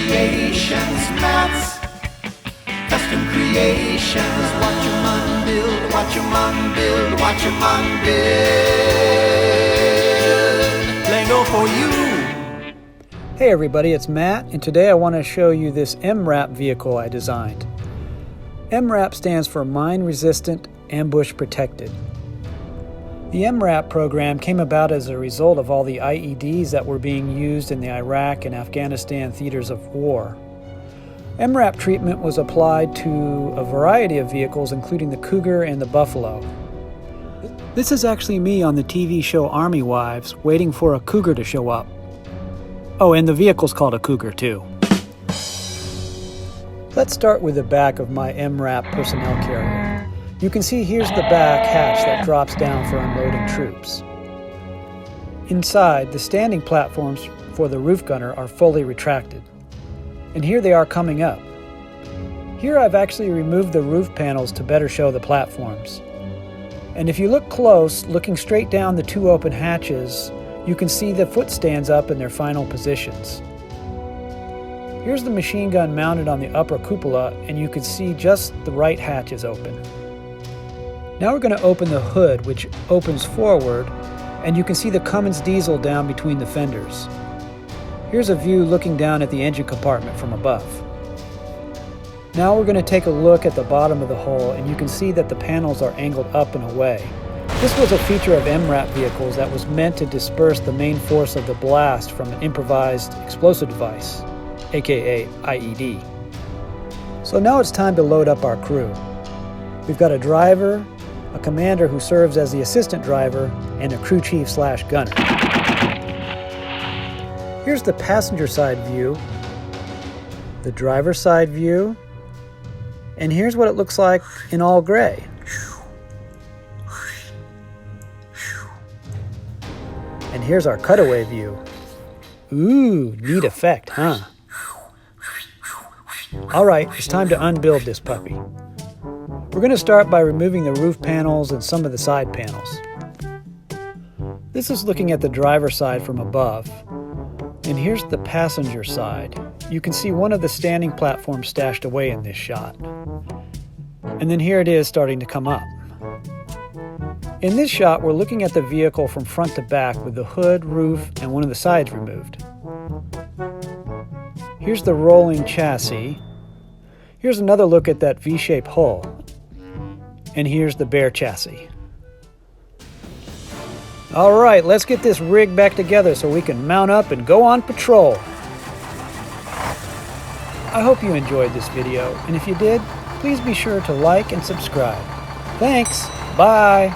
creations, Matt's custom creations. Watch your man build, watch your man build, watch your man build. Lego for you. Hey everybody, it's Matt, and today I want to show you this MRAP vehicle I designed. MRAP stands for Mine Resistant, Ambush Protected. The MRAP program came about as a result of all the IEDs that were being used in the Iraq and Afghanistan theaters of war. MRAP treatment was applied to a variety of vehicles, including the Cougar and the Buffalo. This is actually me on the TV show Army Wives, waiting for a Cougar to show up. Oh, and the vehicle's called a Cougar too. Let's start with the back of my MRAP personnel carrier. You can see here's the back hatch that drops down for unloading troops. Inside, the standing platforms for the roof gunner are fully retracted. And here they are coming up. Here I've actually removed the roof panels to better show the platforms. And if you look close, looking straight down the two open hatches, you can see the foot stands up in their final positions. Here's the machine gun mounted on the upper cupola, and you can see just the right hatch is open. Now we're going to open the hood, which opens forward, and you can see the Cummins diesel down between the fenders. Here's a view looking down at the engine compartment from above. Now we're going to take a look at the bottom of the hull, and you can see that the panels are angled up and away. This was a feature of MRAP vehicles that was meant to disperse the main force of the blast from an improvised explosive device, aka IED. So now it's time to load up our crew. We've got a driver, a commander who serves as the assistant driver, and a crew chief / gunner. Here's the passenger side view, the driver's side view, and here's what it looks like in all gray. And here's our cutaway view. Ooh, neat effect, huh? All right, it's time to unbuild this puppy. We're going to start by removing the roof panels and some of the side panels. This is looking at the driver's side from above. And here's the passenger side. You can see one of the standing platforms stashed away in this shot. And then here it is starting to come up. In this shot, we're looking at the vehicle from front to back with the hood, roof, and one of the sides removed. Here's the rolling chassis. Here's another look at that V-shaped hull. And here's the bare chassis. All right, let's get this rig back together so we can mount up and go on patrol. I hope you enjoyed this video, and if you did, please be sure to like and subscribe. Thanks, bye.